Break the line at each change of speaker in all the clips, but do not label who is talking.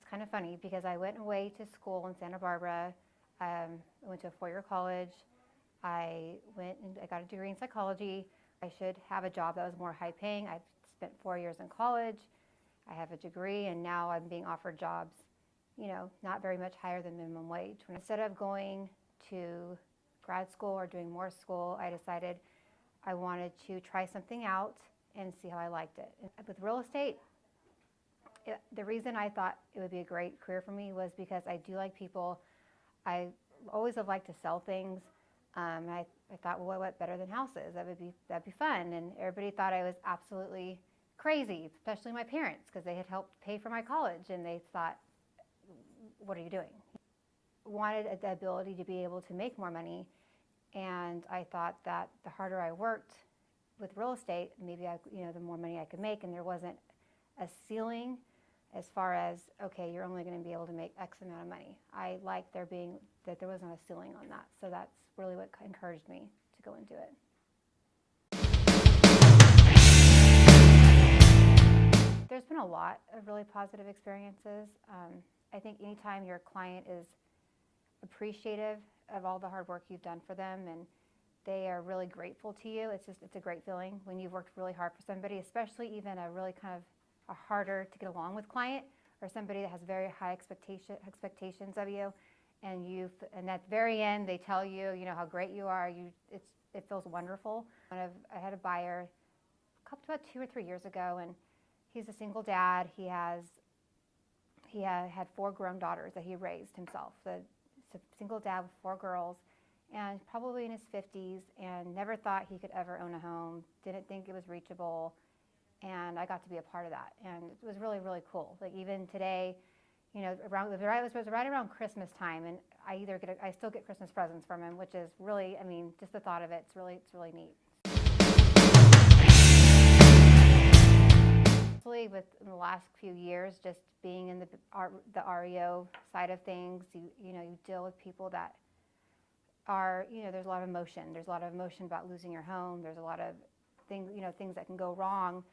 It's kind of funny because I went away to school in Santa Barbara. I went to a four-year college. I went and I got a degree in psychology. I should have a job that was more high paying. I've spent 4 years in college. I have a degree, and now I'm being offered jobs, not very much higher than minimum wage. Instead of going to grad school or doing more school, I decided I wanted to try something out and see how I liked it. With real estate, the reason I thought it would be a great career for me was because I do like people. I always have liked to sell things. I thought, well, what better than houses? That'd be fun. And everybody thought I was absolutely crazy, especially my parents, because they had helped pay for my college, and they thought, what are you doing? Wanted the ability to be able to make more money, and I thought that the harder I worked with real estate, maybe the more money I could make, and there wasn't a ceiling as far as, okay, you're only going to be able to make X amount of money. I liked that there wasn't a ceiling on that, so that's really what encouraged me to go into it. There's been a lot of really positive experiences. I think anytime your client is appreciative of all the hard work you've done for them and they are really grateful to you, it's a great feeling when you've worked really hard for somebody, especially even a really kind of a harder to get along with client or somebody that has very high expectations of you, and at the very end they tell you, how great you are. It feels wonderful. I had a buyer about 2 or 3 years ago, and he's a single dad. He had 4 grown daughters that he raised himself. He's a single dad with 4 girls, and probably in his 50s, and never thought he could ever own a home. Didn't think it was reachable, and I got to be a part of that, and it was really, really cool. Like even today, it was right around Christmas time, and I still get Christmas presents from him, which is really, just the thought of it, it's really neat. In the last few years, just being in the REO side of things, you deal with people that are, there's a lot of emotion. There's a lot of emotion about losing your home. There's a lot of things that can go wrong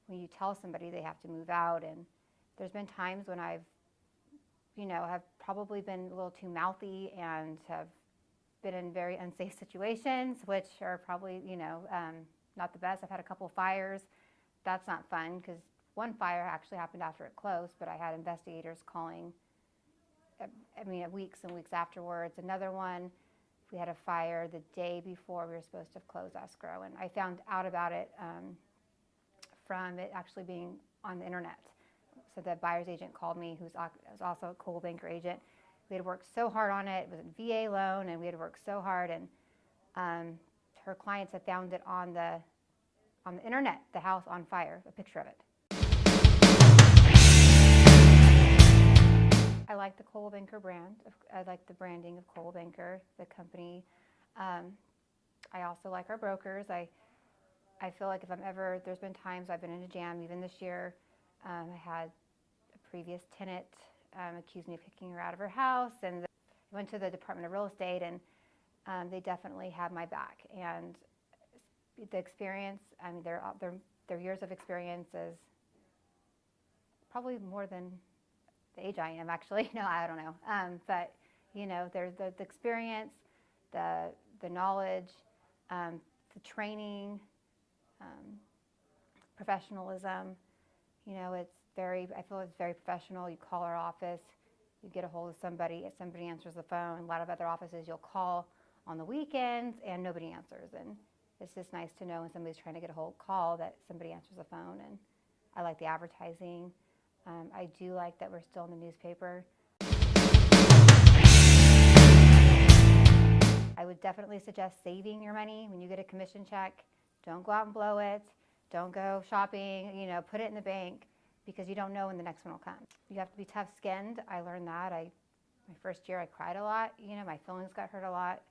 when you tell somebody they have to move out. And there's been times when have probably been a little too mouthy and have been in very unsafe situations, which are probably, not the best. I've had a couple fires. That's not fun, because one fire actually happened after it closed, but I had investigators calling, weeks and weeks afterwards. Another one, we had a fire the day before we were supposed to close escrow, and I found out about it from it actually being on the internet. So the buyer's agent called me, who's also a Coldwell Banker agent. We had worked so hard on it. It was a VA loan, and we had worked so hard, and her clients had found it on the internet, the house on fire, a picture of it. I like the Coldwell Banker brand. I like the branding of Coldwell Banker, the company. I also like our brokers. I feel like there's been times I've been in a jam, even this year. I had a previous tenant accused me of kicking her out of her house, and I went to the Department of Real Estate, and they definitely have my back. And the experience, their years of experience is probably more than the age I am, actually. No, I don't know. But there's the experience, the knowledge, the training, professionalism. I feel it's very professional. You call our office, you get a hold of somebody, if somebody answers the phone. A lot of other offices you'll call on the weekends and nobody answers. And it's just nice to know when somebody's trying to get a call that somebody answers the phone. And I like the advertising. I do like that we're still in the newspaper. I would definitely suggest saving your money. When you get a commission check, don't go out and blow it. Don't go shopping, put it in the bank, because you don't know when the next one will come. You have to be tough-skinned. I learned that. My first year I cried a lot. My feelings got hurt a lot.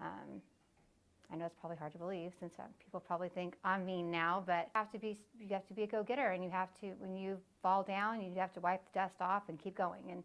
I know it's probably hard to believe, since people probably think I'm mean now, but you have to be a go-getter, and you have to, when you fall down, you have to wipe the dust off and keep going. And